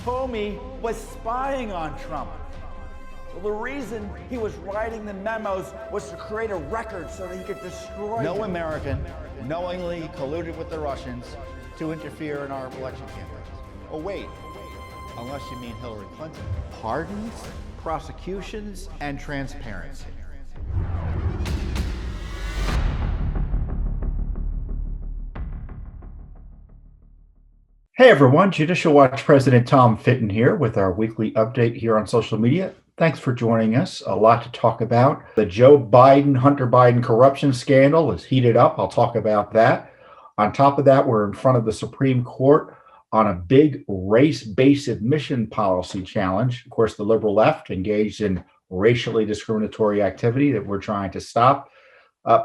Comey was spying on Trump. Well, the reason he was writing the memos was to create a record so that he could destroy No him. American knowingly colluded with the Russians to interfere in our election campaigns. Oh, wait, unless you mean Hillary Clinton. Pardons, prosecutions, and transparency. Hey everyone, Judicial Watch President Tom Fitton here with our weekly update here on social media. Thanks for joining us. A lot to talk about. The Joe Biden, Hunter Biden corruption scandal is heated up. I'll talk about that. On top of that, we're in front of the Supreme Court on a big race-based admission policy challenge. Of course, the liberal left engaged in racially discriminatory activity that we're trying to stop.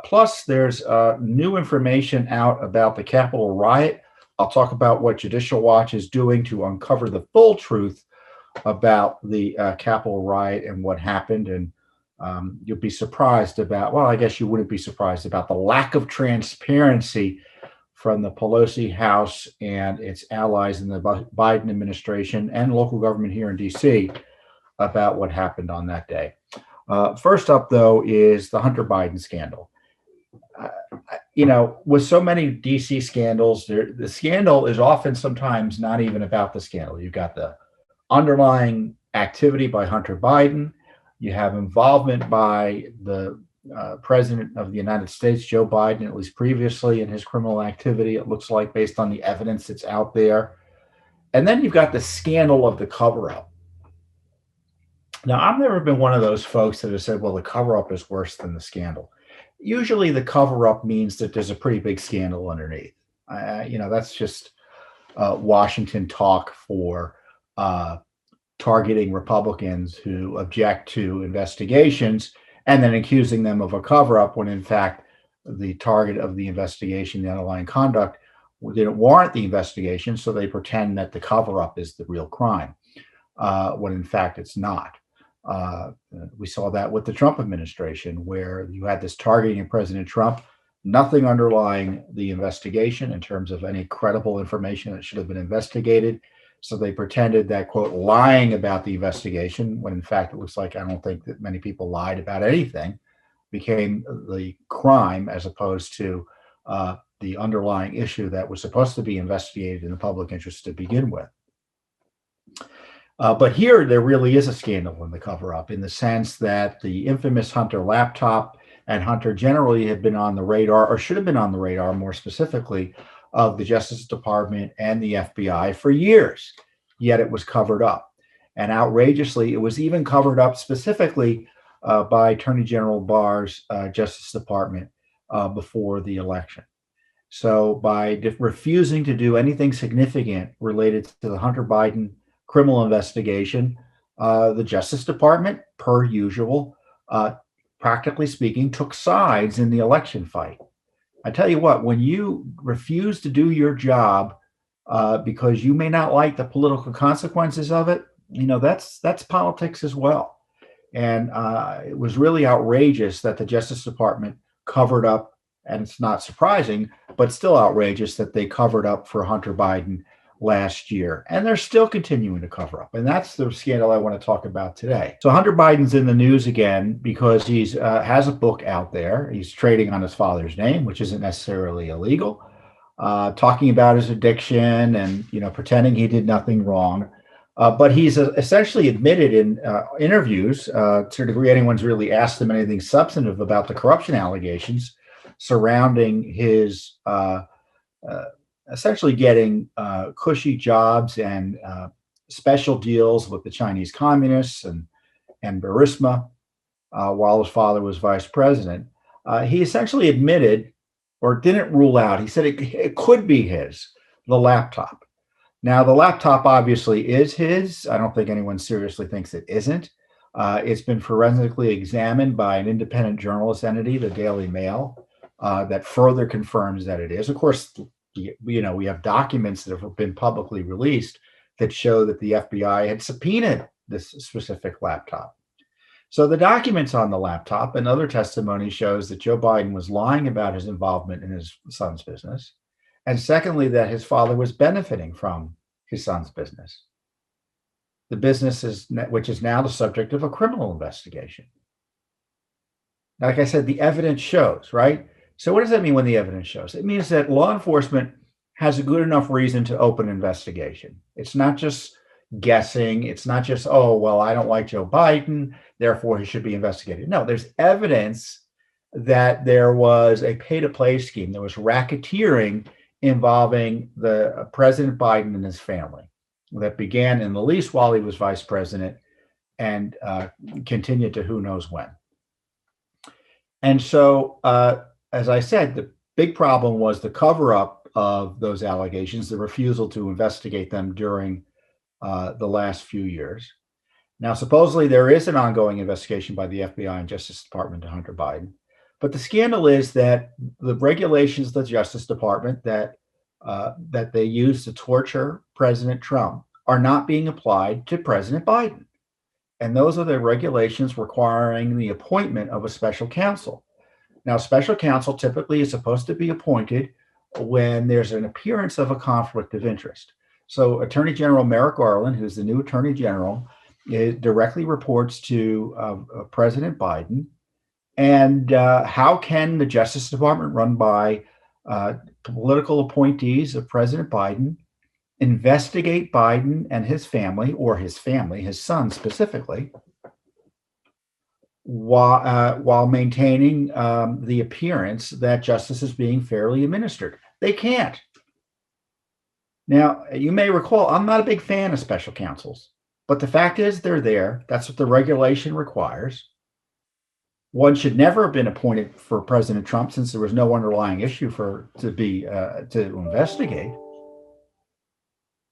Plus, there's new information out about the Capitol riot. I'll talk about what Judicial Watch is doing to uncover the full truth about the Capitol riot and what happened. And you'll be surprised about, well, I guess you wouldn't be surprised about the lack of transparency from the Pelosi House and its allies in the Biden administration and local government here in D.C. about what happened on that day. First up, though, is the Hunter Biden scandal. With so many DC scandals, the scandal is often sometimes not even about the scandal. You've got the underlying activity by Hunter Biden. You have involvement by the president of the United States, Joe Biden, at least previously in his criminal activity, it looks like, based on the evidence that's out there. And then you've got the scandal of the cover-up. Now, I've never been one of those folks that have said, well, the cover-up is worse than the scandal. Usually the cover-up means that there's a pretty big scandal underneath. That's just Washington talk for targeting Republicans who object to investigations and then accusing them of a cover-up when, in fact, the target of the investigation, the underlying conduct, didn't warrant the investigation, so they pretend that the cover-up is the real crime, when, in fact, it's not. We saw that with the Trump administration, where you had this targeting of President Trump, nothing underlying the investigation in terms of any credible information that should have been investigated. So they pretended that, quote, lying about the investigation, when in fact it looks like I don't think that many people lied about anything, became the crime as opposed to the underlying issue that was supposed to be investigated in the public interest to begin with. But here, there really is a scandal in the cover-up in the sense that the infamous Hunter laptop and Hunter generally had been on the radar, or should have been on the radar more specifically, of the Justice Department and the FBI for years, yet it was covered up. And outrageously, it was even covered up specifically by Attorney General Barr's Justice Department before the election. So by refusing to do anything significant related to the Hunter Biden criminal investigation, the Justice Department, per usual, practically speaking, took sides in the election fight. I tell you what, when you refuse to do your job because you may not like the political consequences of it, that's politics as well. And it was really outrageous that the Justice Department covered up, and it's not surprising, but still outrageous that they covered up for Hunter Biden last year, and they're still continuing to cover up. And that's the scandal I want to talk about today. So Hunter Biden's in the news again because he's has a book out there. He's trading on his father's name, which isn't necessarily illegal, talking about his addiction and pretending he did nothing wrong. But he's essentially admitted in interviews, to the degree anyone's really asked him anything substantive about the corruption allegations surrounding his essentially getting cushy jobs and special deals with the Chinese communists and Burisma while his father was vice president. He essentially admitted, or didn't rule out, he said it could be the laptop. Now, the laptop obviously is his. I don't think anyone seriously thinks it isn't. It's been forensically examined by an independent journalist entity, the Daily Mail, that further confirms that it is. Of course, we have documents that have been publicly released that show that the FBI had subpoenaed this specific laptop. So the documents on the laptop and other testimony shows that Joe Biden was lying about his involvement in his son's business. And secondly, that his father was benefiting from his son's business. the business which is now the subject of a criminal investigation. Like I said, the evidence shows, right? So what does that mean when the evidence shows? It means that law enforcement has a good enough reason to open an investigation. It's not just guessing. It's not just, oh, well, I don't like Joe Biden, therefore he should be investigated. No, there's evidence that there was a pay-to-play scheme. There was racketeering involving the President Biden and his family that began in the least while he was vice president and continued to who knows when. And so, as I said, the big problem was the cover-up of those allegations, the refusal to investigate them during the last few years. Now, supposedly there is an ongoing investigation by the FBI and Justice Department to Hunter Biden. But the scandal is that the regulations of the Justice Department that they use to torture President Trump are not being applied to President Biden. And those are the regulations requiring the appointment of a special counsel. Now, special counsel typically is supposed to be appointed when there's an appearance of a conflict of interest. So Attorney General Merrick Garland, who's the new Attorney General, directly reports to President Biden. And how can the Justice Department, run by political appointees of President Biden, investigate Biden and his family, or his family, his son specifically, while maintaining the appearance that justice is being fairly administered? They can't. Now, you may recall, I'm not a big fan of special counsels, but the fact is they're there. That's what the regulation requires. One should never have been appointed for President Trump, since there was no underlying issue to investigate.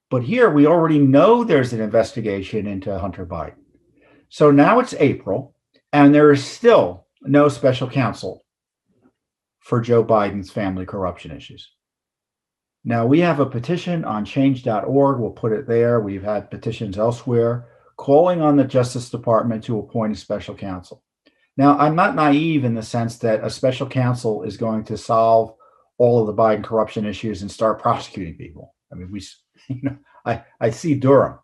But here we already know there's an investigation into Hunter Biden. So now it's April, and there is still no special counsel for Joe Biden's family corruption issues. Now, we have a petition on change.org. We'll put it there. We've had petitions elsewhere calling on the Justice Department to appoint a special counsel. Now, I'm not naive in the sense that a special counsel is going to solve all of the Biden corruption issues and start prosecuting people. I mean, I see Durham.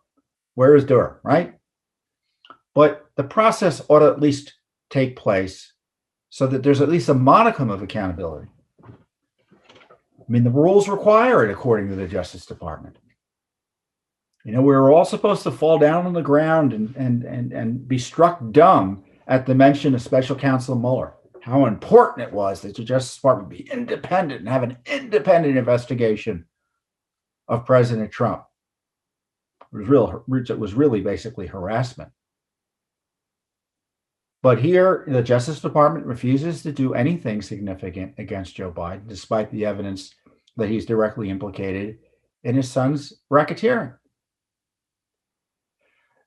Where is Durham, right? But the process ought to at least take place so that there's at least a modicum of accountability. I mean, the rules require it, according to the Justice Department. We're all supposed to fall down on the ground and be struck dumb at the mention of Special Counsel Mueller, how important it was that the Justice Department be independent and have an independent investigation of President Trump. It was really basically harassment. But here, the Justice Department refuses to do anything significant against Joe Biden, despite the evidence that he's directly implicated in his son's racketeering.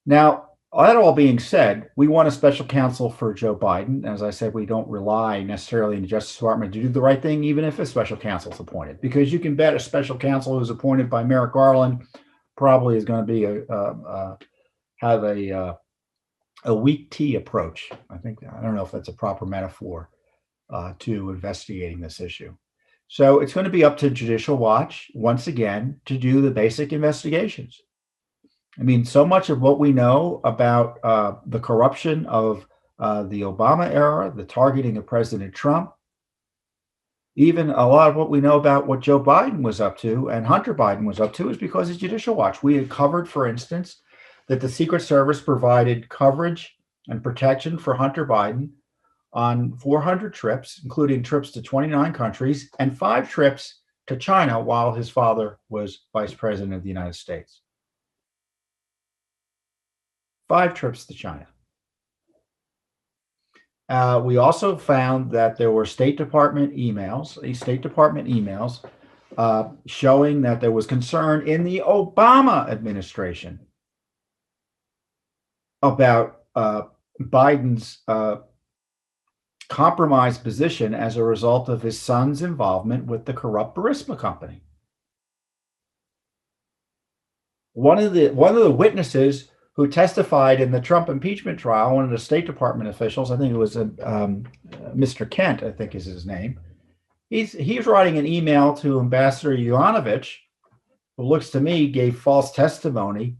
Now, that all being said, we want a special counsel for Joe Biden. As I said, we don't rely necessarily on the Justice Department to do the right thing, even if a special counsel is appointed, because you can bet a special counsel who's appointed by Merrick Garland probably is going to be have a weak tea approach. I don't know if that's a proper metaphor to investigating this issue. So it's going to be up to Judicial Watch once again to do the basic investigations. I mean, so much of what we know about the corruption of the Obama era, the targeting of President Trump, even a lot of what we know about what Joe Biden was up to and Hunter Biden was up to is because of Judicial Watch. We had covered, for instance, that the Secret Service provided coverage and protection for Hunter Biden on 400 trips, including trips to 29 countries and 5 trips to China while his father was vice president of the United States. 5 trips to China. We also found that there were State Department emails showing that there was concern in the Obama administration about Biden's compromised position as a result of his son's involvement with the corrupt Burisma company. One of the witnesses who testified in the Trump impeachment trial, one of the State Department officials, I think it was Mr. Kent, I think is his name. He's writing an email to Ambassador Yovanovitch, who looks to me gave false testimony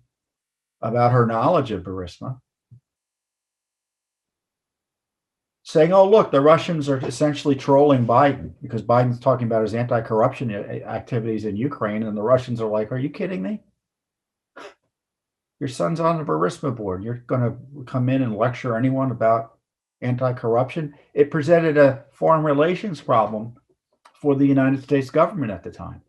about her knowledge of Burisma, saying, oh, look, the Russians are essentially trolling Biden because Biden's talking about his anti-corruption activities in Ukraine. And the Russians are like, are you kidding me? Your son's on the Burisma board. You're going to come in and lecture anyone about anti-corruption? It presented a foreign relations problem for the United States government at the time.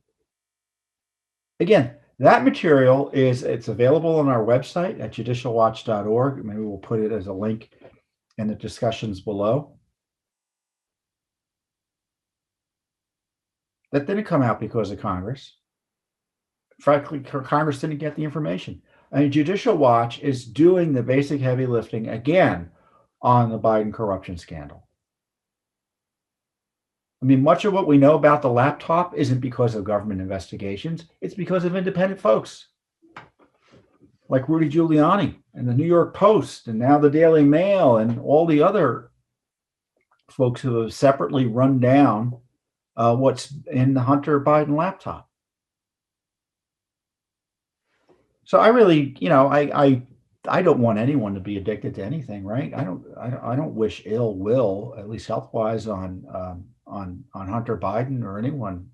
Again, that material it's available on our website at judicialwatch.org. Maybe we'll put it as a link in the discussions below. That didn't come out because of Congress. Frankly, Congress didn't get the information. I mean, Judicial Watch is doing the basic heavy lifting again on the Biden corruption scandal. I mean, much of what we know about the laptop isn't because of government investigations. It's because of independent folks like Rudy Giuliani and the New York Post and now the Daily Mail and all the other folks who have separately run down what's in the Hunter Biden laptop. So I really, I don't want anyone to be addicted to anything, right? I don't wish ill will, at least health wise, on Hunter Biden or anyone.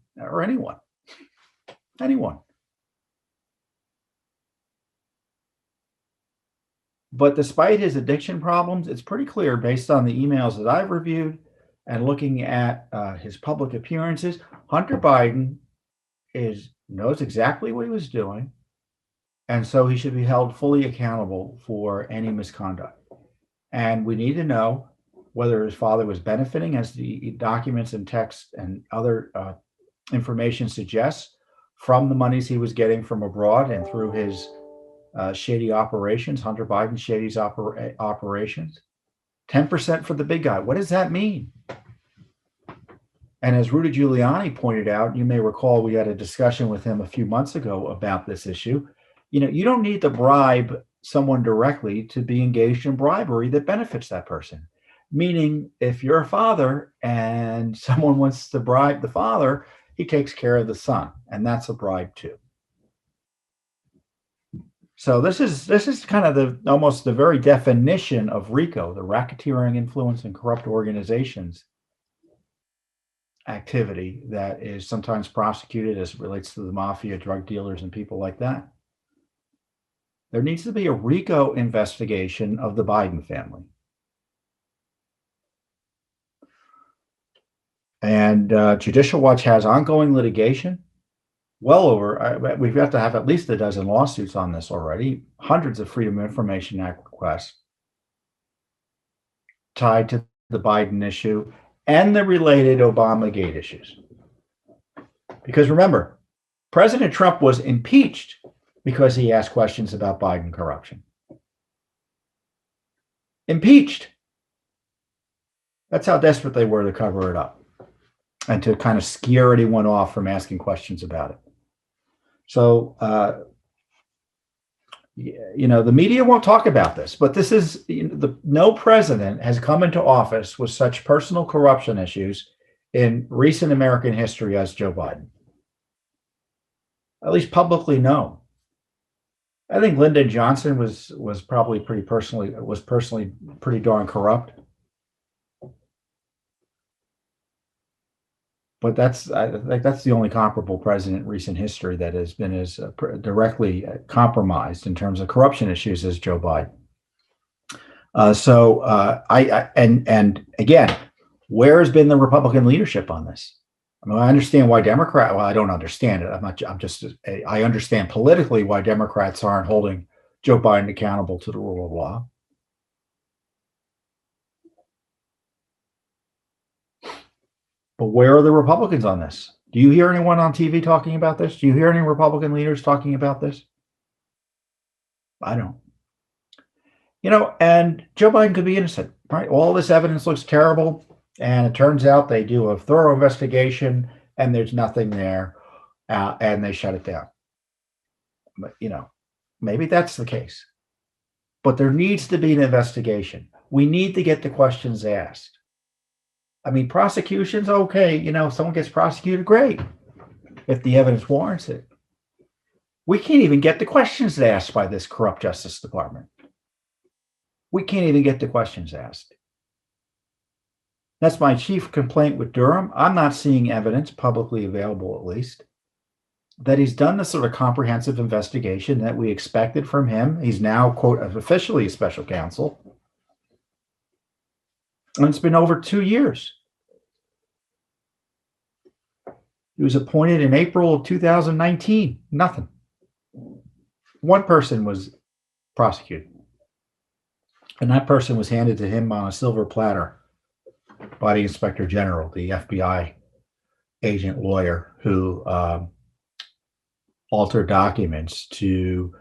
But despite his addiction problems, it's pretty clear based on the emails that I've reviewed and looking at his public appearances, Hunter Biden knows exactly what he was doing. And so he should be held fully accountable for any misconduct. And we need to know whether his father was benefiting, as the documents and text and other information suggests, from the monies he was getting from abroad and through his shady operations, Hunter Biden's shady operations. 10% for the big guy. What does that mean? And as Rudy Giuliani pointed out, you may recall we had a discussion with him a few months ago about this issue. You don't need to bribe someone directly to be engaged in bribery that benefits that person. Meaning, if you're a father and someone wants to bribe the father, he takes care of the son, and that's a bribe too. So this is kind of almost the very definition of RICO, the racketeering, influence, and corrupt organizations activity that is sometimes prosecuted as it relates to the mafia, drug dealers, and people like that. There needs to be a RICO investigation of the Biden family. And Judicial Watch has ongoing litigation. Well over, we've got to have at least a dozen lawsuits on this already, hundreds of Freedom of Information Act requests tied to the Biden issue and the related Obamagate issues. Because remember, President Trump was impeached because he asked questions about Biden corruption. Impeached. That's how desperate they were to cover it up and to kind of scare anyone off from asking questions about it. So, the media won't talk about this, but this is, no president has come into office with such personal corruption issues in recent American history as Joe Biden. At least publicly known. I think Lyndon Johnson was probably personally pretty darn corrupt. But I think that's the only comparable president in recent history that has been as directly compromised in terms of corruption issues as Joe Biden. And again, where has been the Republican leadership on this? I mean, I understand why I don't understand it. I understand politically why Democrats aren't holding Joe Biden accountable to the rule of law. But where are the Republicans on this? Do you hear anyone on TV talking about this? Do you hear any Republican leaders talking about this? I don't. And Joe Biden could be innocent, right? All this evidence looks terrible. And it turns out they do a thorough investigation and there's nothing there, and they shut it down. But, maybe that's the case. But there needs to be an investigation. We need to get the questions asked. I mean, prosecution's okay. If someone gets prosecuted, great, if the evidence warrants it. We can't even get the questions asked by this corrupt Justice Department. We can't even get the questions asked. That's my chief complaint with Durham. I'm not seeing evidence, publicly available at least, that he's done the sort of comprehensive investigation that we expected from him. He's now, quote, officially a special counsel. And it's been over 2 years. He was appointed in April of 2019. Nothing. One person was prosecuted. And that person was handed to him on a silver platter by the Inspector General, the FBI agent lawyer who altered documents to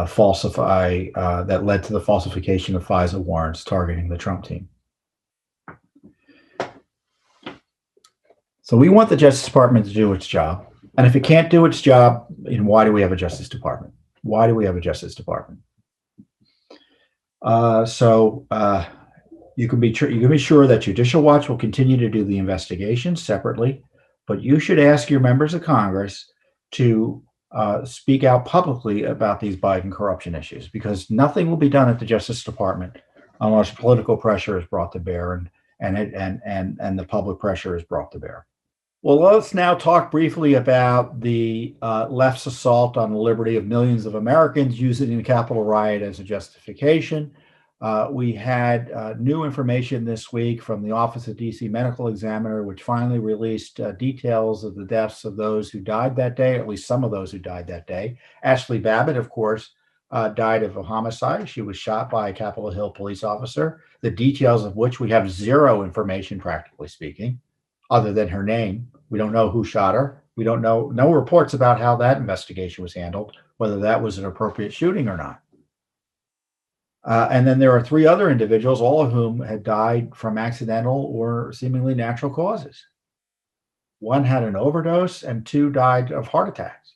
falsify, that led to the falsification of FISA warrants targeting the Trump team. So we want the Justice Department to do its job. And if it can't do its job, why do we have a Justice Department? Why do we have a Justice Department? You can be sure that Judicial Watch will continue to do the investigation separately, but you should ask your members of Congress to speak out publicly about these Biden corruption issues, because nothing will be done at the Justice Department unless political pressure is brought to bear and the public pressure is brought to bear. Well, let's now talk briefly about the left's assault on the liberty of millions of Americans, using the Capitol riot as a justification. We had new information this week from the Office of DC Medical Examiner, which finally released details of the deaths of those who died that day, at least some of those who died that day. Ashley Babbitt, of course, died of a homicide. She was shot by a Capitol Hill police officer, the details of which we have zero information, practically speaking, other than her name. We don't know who shot her. We don't know, no reports about how that investigation was handled, whether that was an appropriate shooting or not. And then there are 3 other individuals, all of whom had died from accidental or seemingly natural causes. 1 had an overdose and 2 died of heart attacks.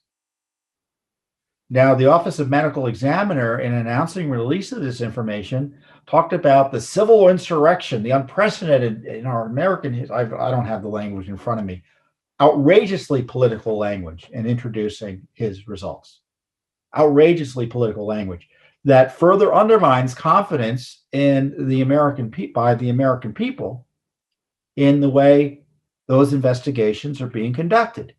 Now, the Office of Medical Examiner, in announcing release of this information, talked about the civil insurrection, the unprecedented in our American history. I don't have the language in front of me. Outrageously political language in introducing his results. Outrageously political language that further undermines confidence in the American by the American people in the way those investigations are being conducted,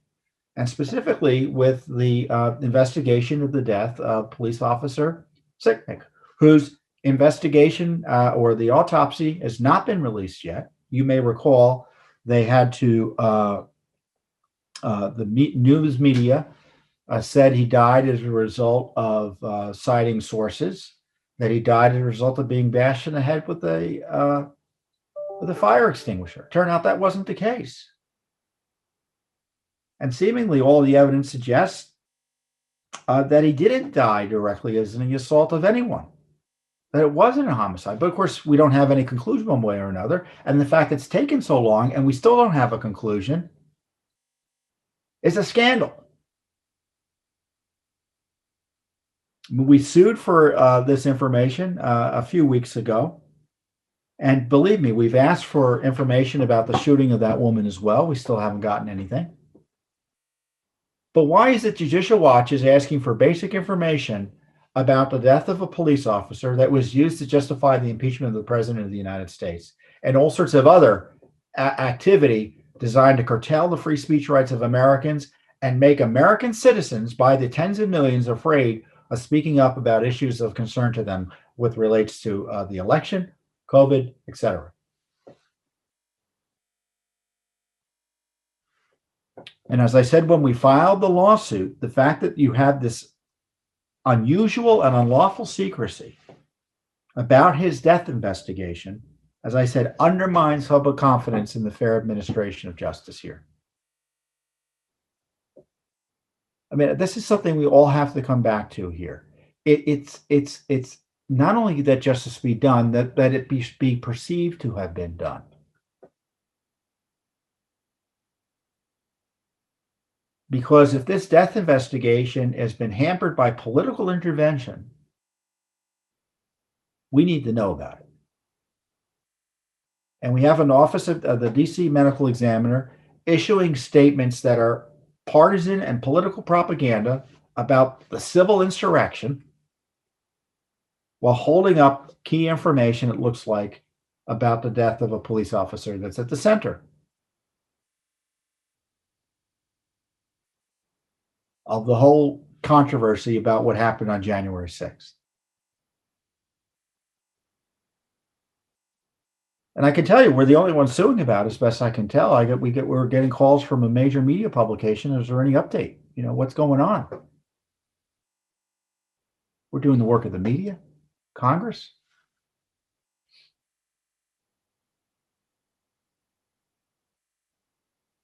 and specifically with the investigation of the death of police officer Sicknick, whose investigation or the autopsy has not been released yet. You may recall they had to news media said he died as a result of citing sources, that he died as a result of being bashed in the head with a fire extinguisher. Turned out that wasn't the case. And seemingly all the evidence suggests that he didn't die directly as an assault of anyone, that it wasn't a homicide. But of course, we don't have any conclusion one way or another. And the fact it's taken so long and we still don't have a conclusion is a scandal. We sued for this information a few weeks ago. And believe me, we've asked for information about the shooting of that woman as well. We still haven't gotten anything. But why is it Judicial Watch is asking for basic information about the death of a police officer that was used to justify the impeachment of the President of the United States and all sorts of other activity designed to curtail the free speech rights of Americans and make American citizens, by the tens of millions, afraid of speaking up about issues of concern to them with relates to the election, COVID, etc. And as I said, when we filed the lawsuit, the fact that you had this unusual and unlawful secrecy about his death investigation, as I said, undermines public confidence in the fair administration of justice here. I mean, this is something we all have to come back to here. It's not only that justice be done, that it be perceived to have been done. Because if this death investigation has been hampered by political intervention, we need to know about it. And we have an office of the DC Medical Examiner issuing statements that are partisan and political propaganda about the civil insurrection while holding up key information, it looks like, about the death of a police officer that's at the center of the whole controversy about what happened on January 6th. And I can tell you, we're the only ones suing about it, as best I can tell. We're getting calls from a major media publication. Is there any update? What's going on? We're doing the work of the media, Congress.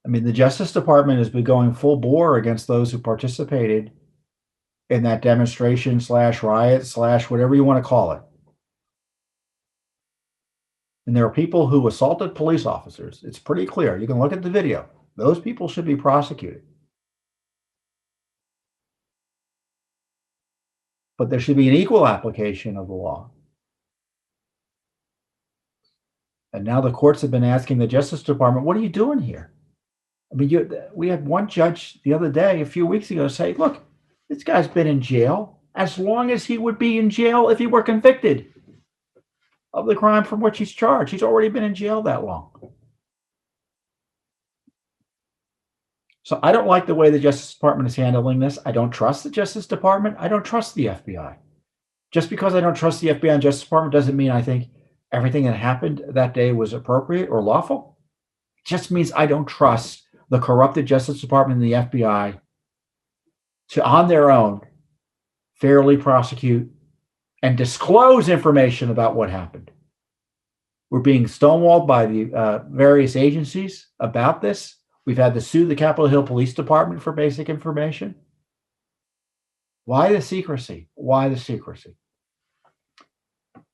I mean, the Justice Department has been going full bore against those who participated in that demonstration / riot / whatever you want to call it. And there are people who assaulted police officers. It's pretty clear. You can look at the video. Those people should be prosecuted. But there should be an equal application of the law. And now the courts have been asking the Justice Department, what are you doing here? I mean, we had one judge the other day, a few weeks ago, say, look, this guy's been in jail as long as he would be in jail if he were convicted of the crime from which he's charged. He's already been in jail that long. So I don't like the way the Justice Department is handling this. I don't trust the Justice Department. I don't trust the FBI. Just because I don't trust the FBI and Justice Department doesn't mean I think everything that happened that day was appropriate or lawful. It just means I don't trust the corrupted Justice Department and the FBI to, on their own, fairly prosecute and disclose information about what happened. We're being stonewalled by the various agencies about this. We've had to sue the Capitol Hill Police Department for basic information. Why the secrecy? Why the secrecy?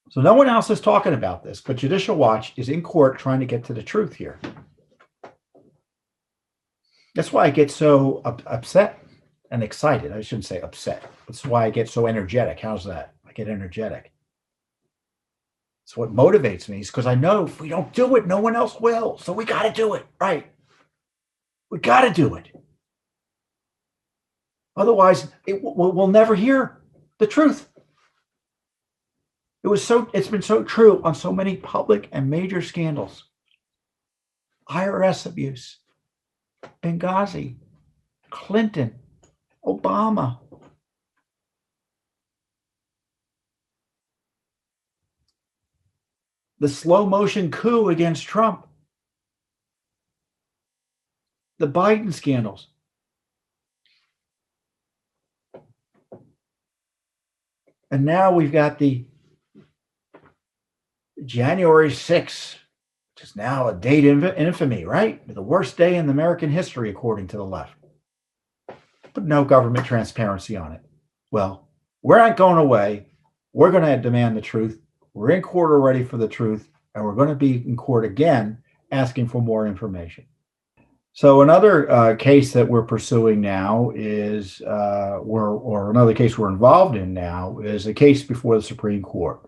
So no one else is talking about this, but Judicial Watch is in court trying to get to the truth here. That's why I get so upset and excited. I shouldn't say upset. That's why I get so energetic. How's that? I get energetic. It's what motivates me, is because I know if we don't do it, no one else will. So we got to do it, right? We got to do it. Otherwise, we'll never hear the truth. It's been so true on so many public and major scandals. IRS abuse, Benghazi, Clinton, Obama. The slow motion coup against Trump. The Biden scandals. And now we've got the January 6th, which is now a date in infamy, right? The worst day in American history, according to the left. But no government transparency on it. Well, we're not going away. We're going to demand the truth. We're in court already for the truth, and we're going to be in court again asking for more information. So another case that we're pursuing now is, or another case we're involved in now, is a case before the Supreme Court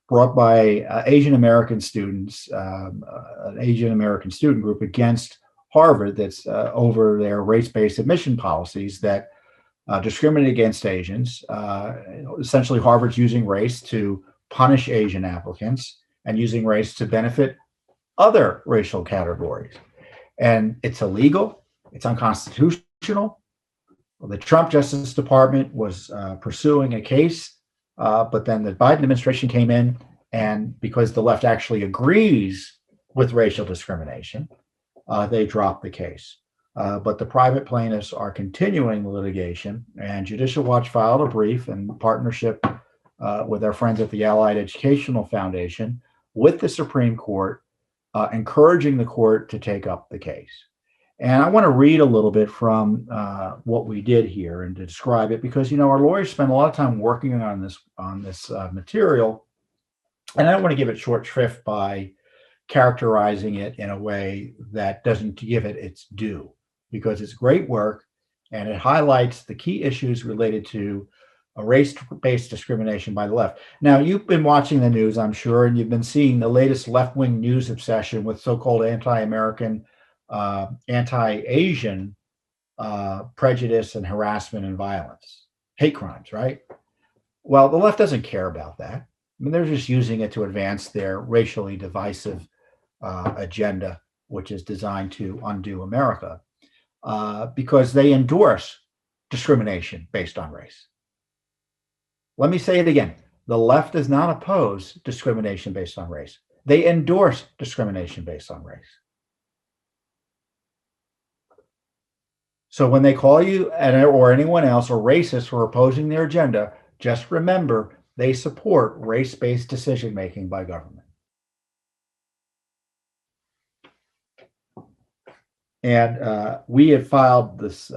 brought by Asian American students, an Asian American student group against Harvard that's over their race-based admission policies that discriminate against Asians. Essentially, Harvard's using race to punish Asian applicants and using race to benefit other racial categories. And it's illegal. It's unconstitutional. The Trump Justice Department was pursuing a case, but then the Biden administration came in, and because the left actually agrees with racial discrimination, they dropped the case. But the private plaintiffs are continuing the litigation, and Judicial Watch filed a brief in partnership with our friends at the Allied Educational Foundation with the Supreme Court, encouraging the court to take up the case. And I want to read a little bit from what we did here and to describe it, because our lawyers spend a lot of time working on this material, and I don't want to give it short shrift by characterizing it in a way that doesn't give it its due, because it's great work and it highlights the key issues related to a race-based discrimination by the left. Now, you've been watching the news, I'm sure, and you've been seeing the latest left-wing news obsession with so-called anti-American, anti-Asian prejudice and harassment and violence. hate crimes, right? Well, the left doesn't care about that. I mean, they're just using it to advance their racially divisive agenda, which is designed to undo America, because they endorse discrimination based on race. Let me say it again. The left does not oppose discrimination based on race. They endorse discrimination based on race. So when they call you or anyone else a racist for opposing their agenda, just remember they support race-based decision-making by government. And we have filed this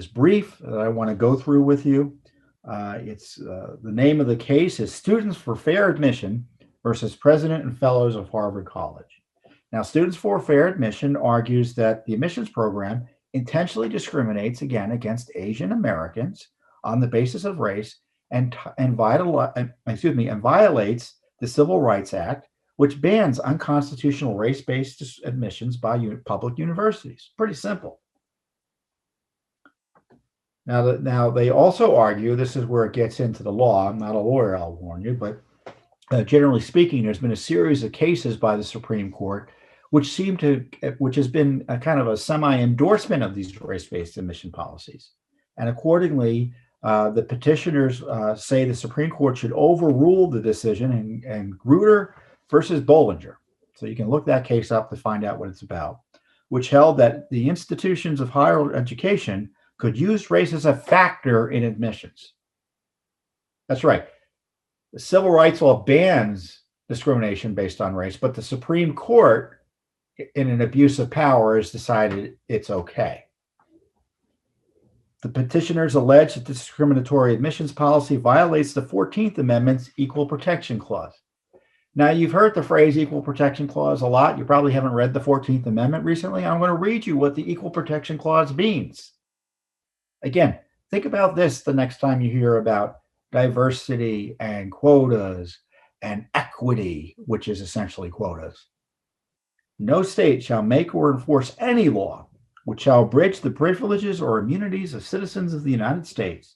brief that I want to go through with you. It's the name of the case is Students for Fair Admission versus President and Fellows of Harvard College. Now, Students for Fair Admission argues that the admissions program intentionally discriminates again against Asian Americans on the basis of race and violates the Civil Rights Act, which bans unconstitutional race-based admissions by public universities. Pretty simple. Now they also argue, this is where it gets into the law. I'm not a lawyer, I'll warn you, but generally speaking, there's been a series of cases by the Supreme Court which has been a kind of a semi-endorsement of these race-based admission policies. And accordingly, the petitioners say the Supreme Court should overrule the decision in Grutter versus Bollinger. So you can look that case up to find out what it's about, which held that the institutions of higher education could use race as a factor in admissions. That's right. The civil rights law bans discrimination based on race, but the Supreme Court, in an abuse of power, has decided it's okay. The petitioners allege that the discriminatory admissions policy violates the 14th Amendment's Equal Protection Clause. Now, you've heard the phrase Equal Protection Clause a lot. You probably haven't read the 14th Amendment recently. I'm going to read you what the Equal Protection Clause means. Again, think about this the next time you hear about diversity and quotas and equity, which is essentially quotas. No state shall make or enforce any law which shall abridge the privileges or immunities of citizens of the United States,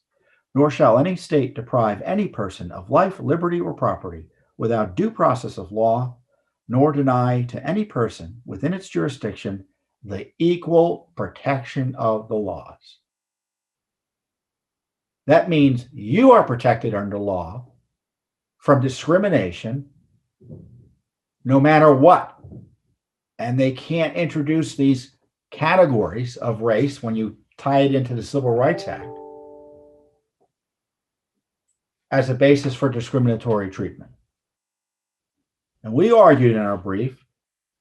nor shall any state deprive any person of life, liberty, or property without due process of law, nor deny to any person within its jurisdiction the equal protection of the laws. That means you are protected under law from discrimination no matter what. And they can't introduce these categories of race when you tie it into the Civil Rights Act as a basis for discriminatory treatment. And we argued in our brief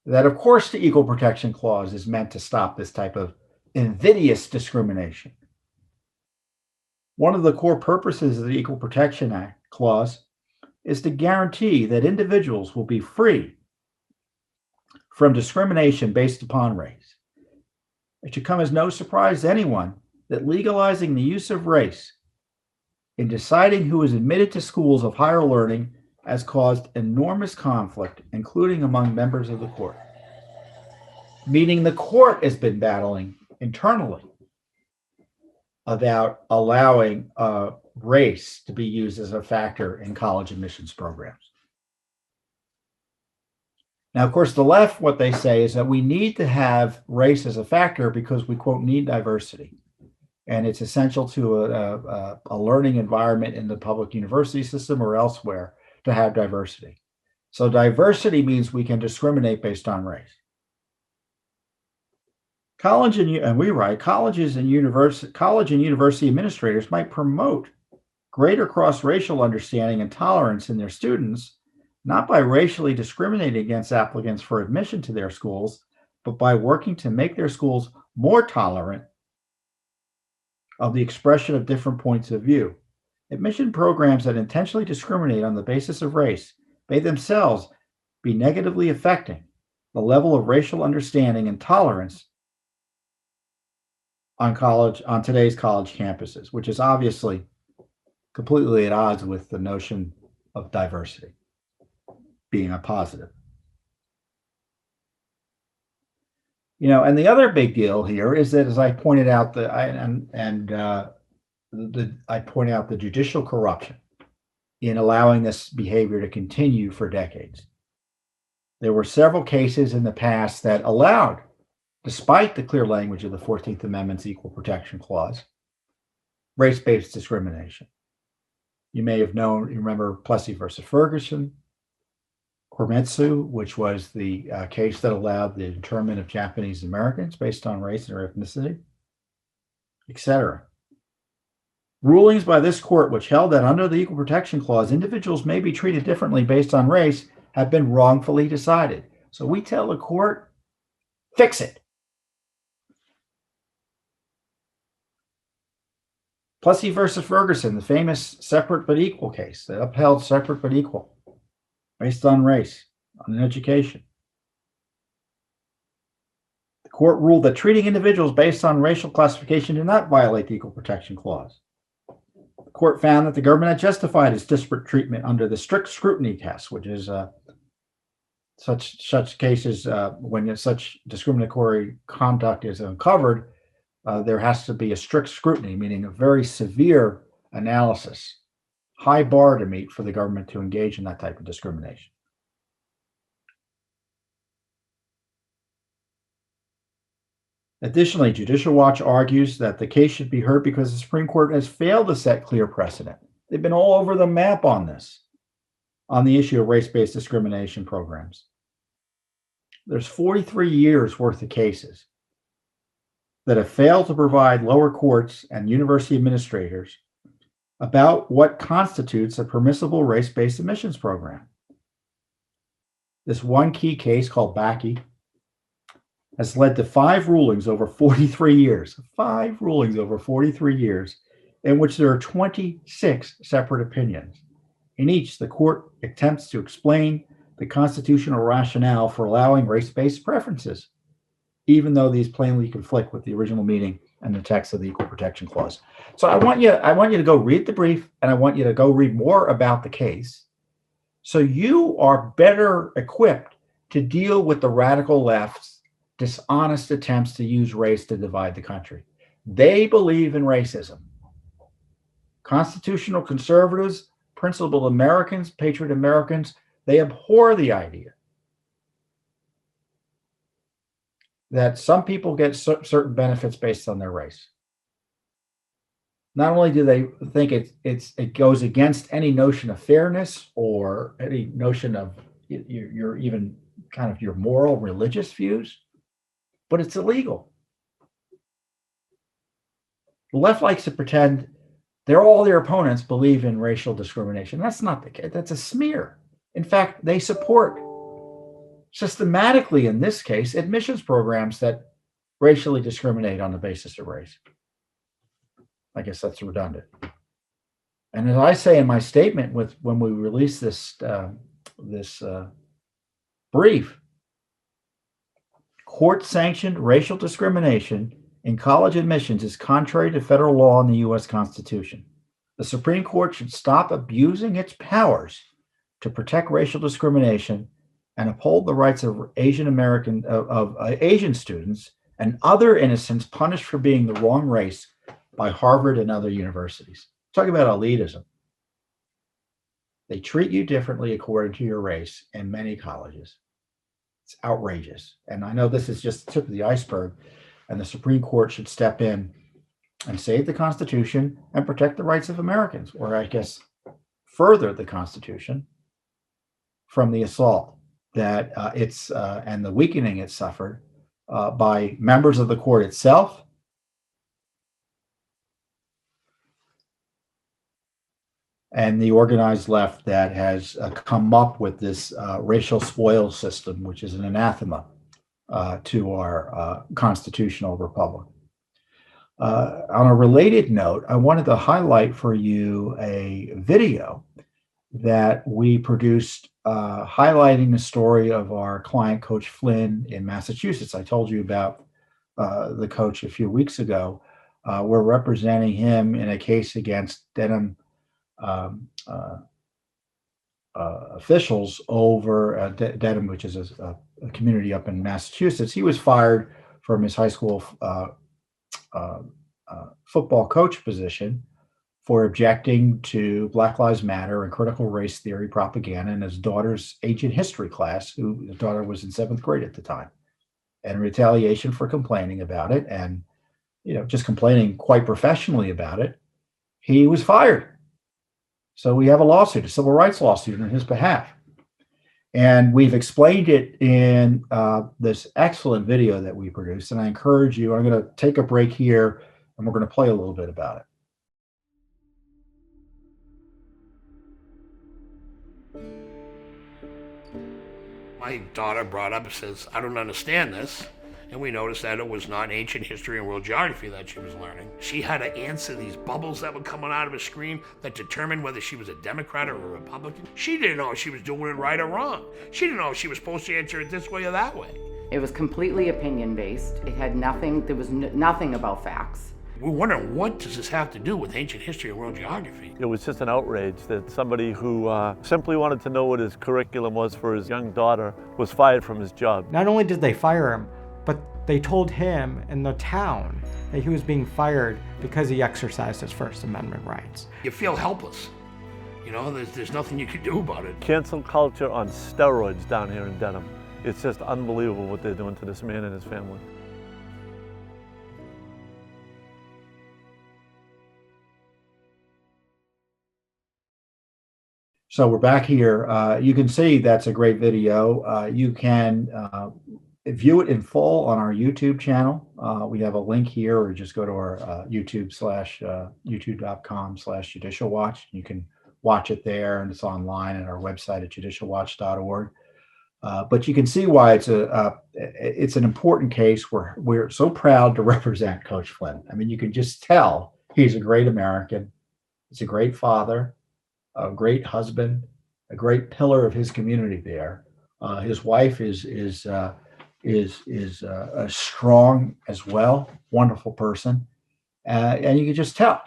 that, of course, the Equal Protection Clause is meant to stop this type of invidious discrimination. One of the core purposes of the Equal Protection Act Clause is to guarantee that individuals will be free from discrimination based upon race. It should come as no surprise to anyone that legalizing the use of race in deciding who is admitted to schools of higher learning has caused enormous conflict, including among members of the court. Meaning the court has been battling internally about allowing race to be used as a factor in college admissions programs. Now, of course, the left, what they say is that we need to have race as a factor because we, quote, need diversity. And it's essential to a learning environment in the public university system or elsewhere to have diversity. So diversity means we can discriminate based on race. College and university administrators might promote greater cross-racial understanding and tolerance in their students, not by racially discriminating against applicants for admission to their schools, but by working to make their schools more tolerant of the expression of different points of view. Admission programs that intentionally discriminate on the basis of race may themselves be negatively affecting the level of racial understanding and tolerance on today's college campuses, which is obviously completely at odds with the notion of diversity being a positive. You know, and the other big deal here is that, as I pointed out, I point out the judicial corruption in allowing this behavior to continue for decades. There were several cases in the past that allowed, despite the clear language of the 14th Amendment's Equal Protection Clause, race-based discrimination. You may have known, you remember Plessy versus Ferguson, Koremitsu, which was the case that allowed the internment of Japanese Americans based on race or ethnicity, etc. Rulings by this court, which held that under the Equal Protection Clause, individuals may be treated differently based on race, have been wrongfully decided. So we tell the court, fix it. Plessy versus Ferguson, the famous separate but equal case that upheld separate but equal based on race, on an education. The court ruled that treating individuals based on racial classification did not violate the Equal Protection Clause. The court found that the government had justified its disparate treatment under the strict scrutiny test, which is such cases when such discriminatory conduct is uncovered, there has to be a strict scrutiny, meaning a very severe analysis, high bar to meet for the government to engage in that type of discrimination. Additionally, Judicial Watch argues that the case should be heard because the Supreme Court has failed to set clear precedent. They've been all over the map on this, on the issue of race-based discrimination programs. There's 43 years worth of cases that have failed to provide lower courts and university administrators about what constitutes a permissible race-based admissions program. This one key case called Bakke has led to 5 rulings over 43 years, 5 rulings over 43 years, in which there are 26 separate opinions. In each, the court attempts to explain the constitutional rationale for allowing race-based preferences, even though these plainly conflict with the original meaning and the text of the Equal Protection Clause. So I want you to go read the brief, and I want you to go read more about the case, so you are better equipped to deal with the radical left's dishonest attempts to use race to divide the country. They believe in racism. Constitutional conservatives, principled Americans, patriot Americans, they abhor the idea that some people get certain benefits based on their race. Not only do they think it goes against any notion of fairness or any notion of your even kind of your moral religious views, but it's illegal. The left likes to pretend all their opponents believe in racial discrimination. That's not the case. That's a smear. In fact, they support systematically, in this case, admissions programs that racially discriminate on the basis of race. I guess that's redundant. And as I say in my statement when we release this brief, court-sanctioned racial discrimination in college admissions is contrary to federal law and the U.S. Constitution. The Supreme Court should stop abusing its powers to protect racial discrimination and uphold the rights of Asian students and other innocents punished for being the wrong race by Harvard and other universities. Talk about elitism. They treat you differently according to your race in many colleges. It's outrageous. And I know this is just the tip of the iceberg, and the Supreme Court should step in and save the Constitution and protect the rights of Americans, or I guess further the Constitution from the assault that and the weakening it suffered by members of the court itself, and the organized left that has come up with this racial spoils system, which is an anathema to our constitutional republic. On a related note, I wanted to highlight for you a video that we produced highlighting the story of our client, Coach Flynn, in Massachusetts. I told you about the coach a few weeks ago. We're representing him in a case against Dedham officials over Dedham, which is a community up in Massachusetts. He was fired from his high school football coach position for objecting to Black Lives Matter and critical race theory propaganda in his daughter's ancient history class, his daughter was in 7th grade at the time. And in retaliation for complaining about it, and just complaining quite professionally about it, he was fired. So we have a lawsuit, a civil rights lawsuit on his behalf. And we've explained it in this excellent video that we produced. And I encourage you, I'm going to take a break here and we're going to play a little bit about it. My daughter brought up and says, I don't understand this. And we noticed that it was not ancient history and world geography that she was learning. She had to answer these bubbles that were coming out of her screen that determined whether she was a Democrat or a Republican. She didn't know if she was doing it right or wrong. She didn't know if she was supposed to answer it this way or that way. It was completely opinion-based. It had nothing, there was nothing about facts. We're wondering, what does this have to do with ancient history and world geography? It was just an outrage that somebody who simply wanted to know what his curriculum was for his young daughter was fired from his job. Not only did they fire him, but they told him and the town that he was being fired because he exercised his First Amendment rights. You feel helpless. There's nothing you can do about it. Cancel culture on steroids down here in Dedham. It's just unbelievable what they're doing to this man and his family. So we're back here. You can see that's a great video. You can view it in full on our YouTube channel. We have a link here, or just go to our youtube.com/judicial watch. You can watch it there, and it's online at our website at judicialwatch.org. But you can see why it's an important case. We're so proud to represent Coach Flynn. I mean, you can just tell he's a great American. He's a great father, a great husband, a great pillar of his community there. His wife is strong as well, wonderful person. And you can just tell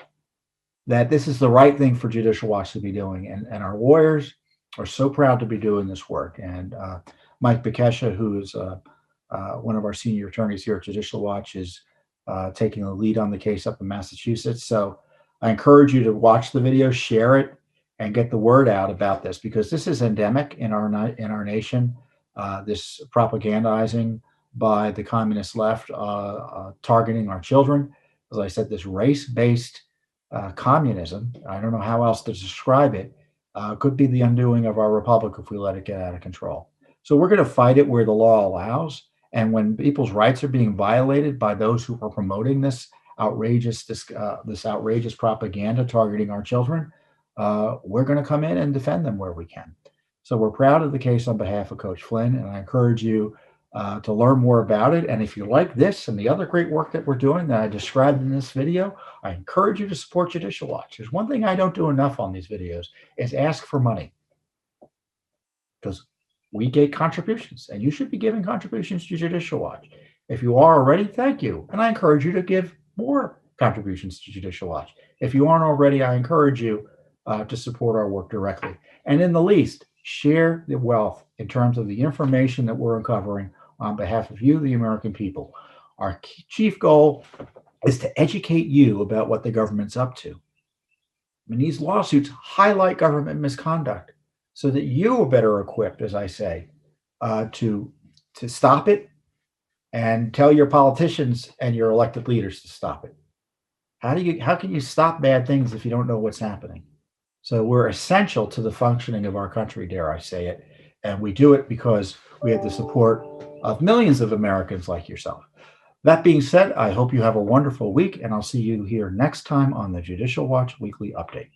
that this is the right thing for Judicial Watch to be doing. And our lawyers are so proud to be doing this work. And Mike Bekesha, who is one of our senior attorneys here at Judicial Watch, is taking the lead on the case up in Massachusetts. So I encourage you to watch the video, share it, and get the word out about this, because this is endemic in our nation. This propagandizing by the communist left, targeting our children. As I said, this race-based communism, I don't know how else to describe it, could be the undoing of our republic if we let it get out of control. So we're going to fight it where the law allows. And when people's rights are being violated by those who are promoting this outrageous propaganda targeting our children, we're going to come in and defend them where we can. So we're proud of the case on behalf of Coach Flynn, and I encourage you to learn more about it. And if you like this and the other great work that we're doing that I described in this video, I encourage you to support Judicial Watch. There's one thing I don't do enough on these videos is ask for money, because we get contributions, and you should be giving contributions to Judicial Watch. If you are already, thank you. And I encourage you to give more contributions to Judicial Watch. If you aren't already, I encourage you to support our work directly. And in the least, share the wealth in terms of the information that we're uncovering on behalf of you, the American people. Our chief goal is to educate you about what the government's up to. I mean, these lawsuits highlight government misconduct so that you are better equipped, as I say, to stop it and tell your politicians and your elected leaders to stop it. How can you stop bad things if you don't know what's happening? So we're essential to the functioning of our country, dare I say it. And we do it because we have the support of millions of Americans like yourself. That being said, I hope you have a wonderful week, and I'll see you here next time on the Judicial Watch Weekly Update.